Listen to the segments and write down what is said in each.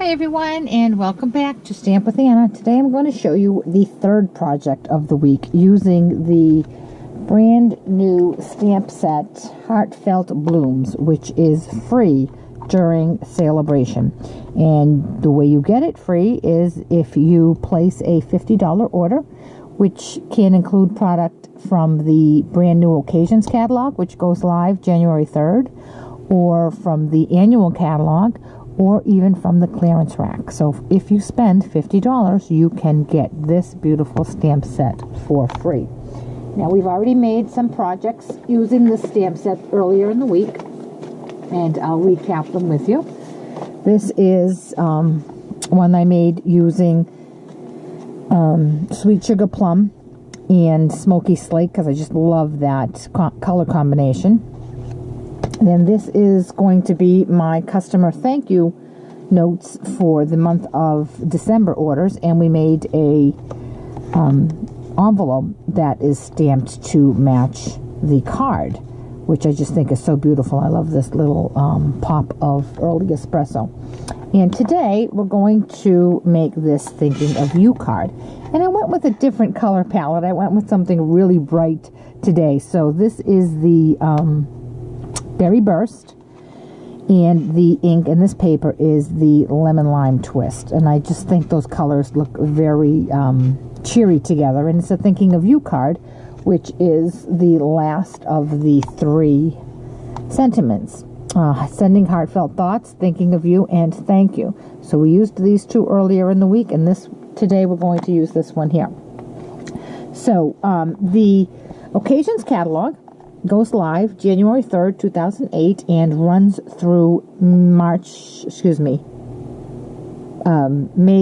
Hi everyone, and welcome back to Stamp with Anna. Today I'm going to show you the third project of the week using the brand new stamp set Heartfelt Blooms, which is free during celebration. And the way you get it free is if you place a $50 order, which can include product from the brand new occasions catalog, which goes live January 3rd, or from the annual catalog, or even from the clearance rack. So if you spend $50, you can get this beautiful stamp set for free. Now, we've already made some projects using this stamp set earlier in the week, and I'll recap them with you. This is one I made using Sweet Sugar Plum and Smoky Slate, because I just love that color combination. Then this is going to be my customer thank you notes for the month of December orders, and we made a envelope that is stamped to match the card, which I just think is so beautiful. I love this little pop of early espresso. And today we're going to make this thinking of you card, and I went with a different color palette. I went with something really bright today. So this is the Berry Burst, and the ink in this paper is the Lemon Lime Twist, and I just think those colors look very cheery together. And it's a thinking of you card, which is the last of the three sentiments, sending heartfelt thoughts, thinking of you, and thank you. So we used these two earlier in the week, and today we're going to use this one here. So the occasions catalog goes live January 3rd, 2008, and runs through May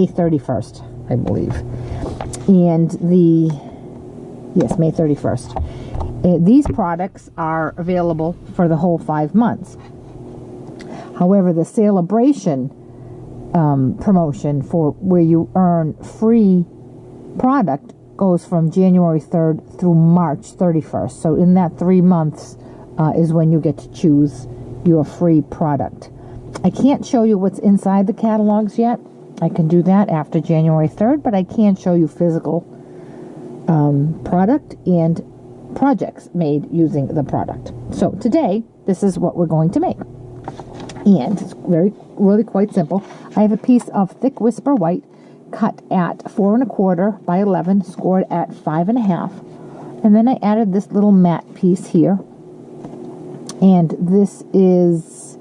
31st, I believe. And May 31st. These products are available for the whole 5 months. However, the celebration promotion for where you earn free product goes from January 3rd through March 31st. So in that 3 months is when you get to choose your free product. I can't show you what's inside the catalogs yet. I can do that after January 3rd, but I can show you physical product and projects made using the product. So today, this is what we're going to make. And it's really quite simple. I have a piece of thick Whisper White cut at 4 1/4 by 11, scored at 5 1/2, and then I added this little matte piece here, and this is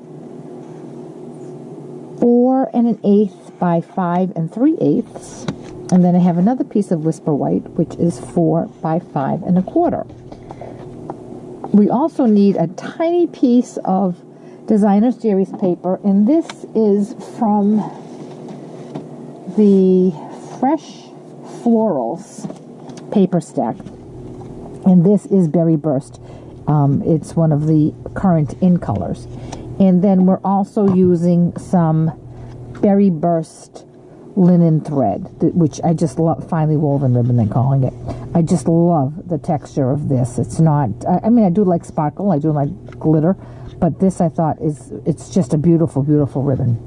4 1/8 by 5 3/8, and then I have another piece of Whisper White, which is 4 by 5 1/4. We also need a tiny piece of Designer Series paper, and this is from the Fresh Florals paper stack, and this is Berry Burst. It's one of the current in colors. And then we're also using some Berry Burst linen thread, which I just love, finely woven ribbon they're calling it. I just love the texture of this. It's not, I mean, I do like sparkle, I do like glitter, but this I thought it's just a beautiful, beautiful ribbon.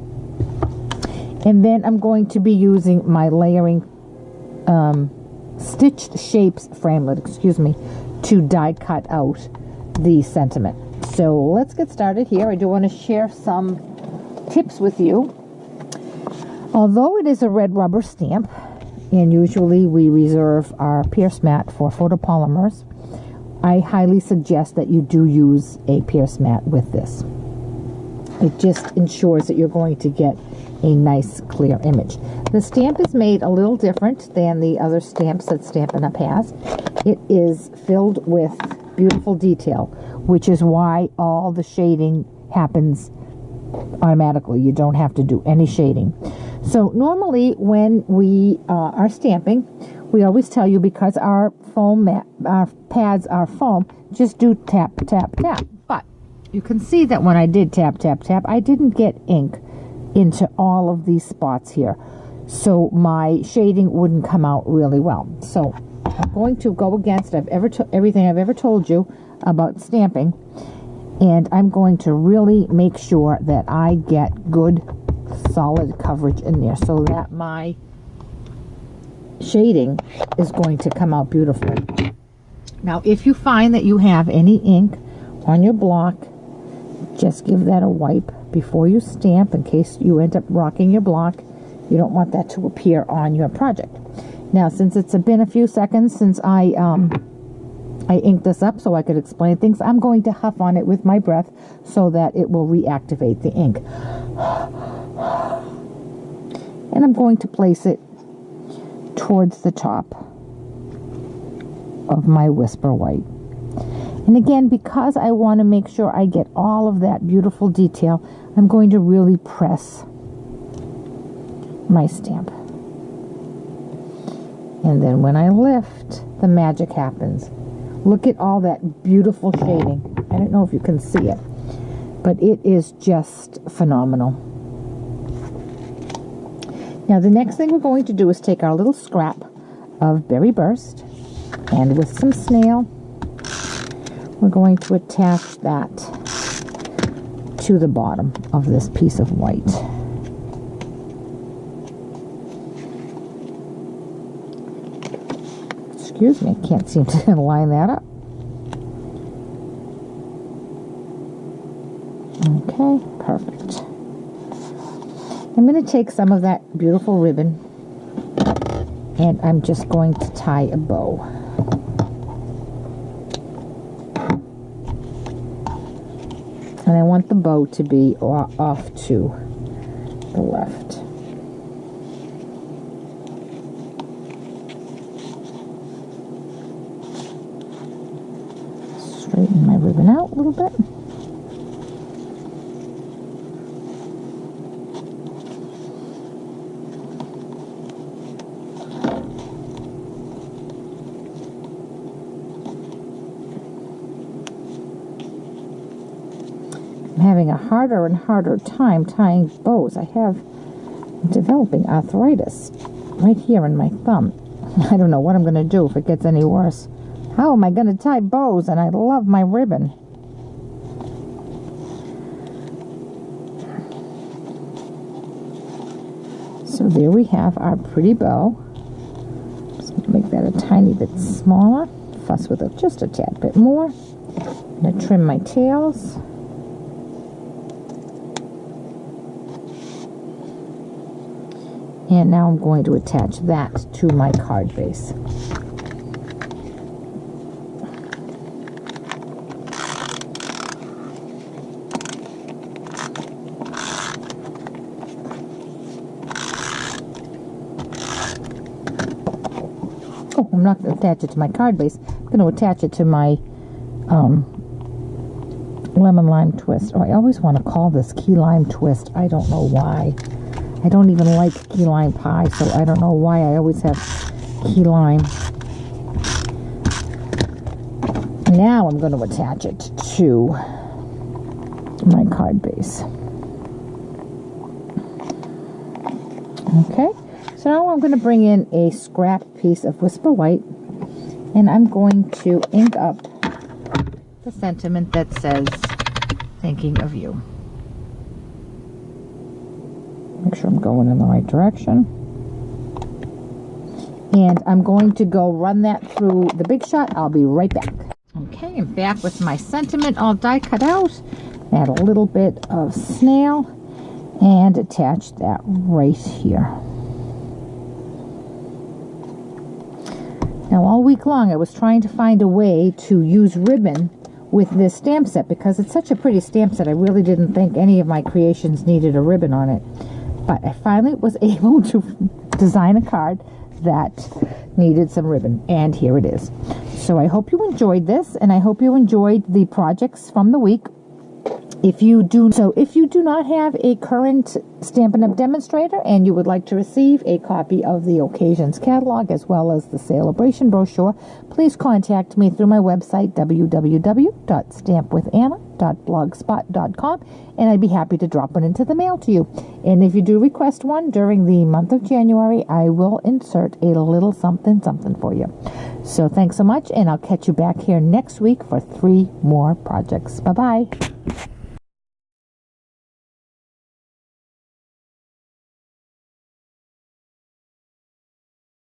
And then I'm going to be using my layering stitched shapes framelit, to die cut out the sentiment. So let's get started here. I do want to share some tips with you. Although it is a red rubber stamp, and usually we reserve our Pierce mat for photopolymers, I highly suggest that you do use a Pierce mat with this. It just ensures that you're going to get a nice clear image. The stamp is made a little different than the other stamps that Stampin' Up! Has. It is filled with beautiful detail, which is why all the shading happens automatically. You don't have to do any shading. So normally when we are stamping, we always tell you, because our pads are foam, just do tap, tap, tap. But you can see that when I did tap, tap, tap, I didn't get ink into all of these spots here, so my shading wouldn't come out really well. So I'm going to go against everything I've ever told you about stamping, and I'm going to really make sure that I get good solid coverage in there so that my shading is going to come out beautifully. Now, if you find that you have any ink on your block, just give that a wipe before you stamp in case you end up rocking your block. You don't want that to appear on your project. Now, since it's been a few seconds since I inked this up so I could explain things, I'm going to huff on it with my breath so that it will reactivate the ink. And I'm going to place it towards the top of my Whisper White. And again, because I want to make sure I get all of that beautiful detail, I'm going to really press my stamp. And then when I lift, the magic happens. Look at all that beautiful shading. I don't know if you can see it, but it is just phenomenal. Now the next thing we're going to do is take our little scrap of Berry Burst, and with some snail, we're going to attach that to the bottom of this piece of white. Excuse me, I can't seem to line that up. Okay, perfect. I'm going to take some of that beautiful ribbon and I'm just going to tie a bow. And I want the bow to be off to the left. Straighten my ribbon out a little bit. I'm having a harder and harder time tying bows. I'm developing arthritis right here in my thumb. I don't know what I'm going to do if it gets any worse. How am I going to tie bows? And I love my ribbon. So there we have our pretty bow. Just going to make that a tiny bit smaller. Fuss with it just a tad bit more. I'm going to trim my tails. And now I'm going to attach that to my card base. Oh, I'm not going to attach it to my card base. I'm going to attach it to my lemon lime twist. Oh, I always want to call this key lime twist. I don't know why. I don't even like key lime pie, so I don't know why I always have key lime. Now I'm going to attach it to my card base. Okay, so now I'm going to bring in a scrap piece of Whisper White, and I'm going to ink up the sentiment that says, "Thinking of you." Make sure I'm going in the right direction. And I'm going to go run that through the Big Shot. I'll be right back. Okay, I'm back with my sentiment all die cut out. Add a little bit of snail and attach that right here. Now all week long I was trying to find a way to use ribbon with this stamp set because it's such a pretty stamp set. I really didn't think any of my creations needed a ribbon on it. But I finally was able to design a card that needed some ribbon, and here it is. So I hope you enjoyed this, and I hope you enjoyed the projects from the week. If you do not have a current Stampin' Up! Demonstrator and you would like to receive a copy of the Occasions catalog as well as the Celebration brochure, please contact me through my website www.stampwithanna.blogspot.com, and I'd be happy to drop one into the mail to you. And if you do request one during the month of January, I will insert a little something for you. So thanks so much, and I'll catch you back here next week for 3 more projects. Bye-bye.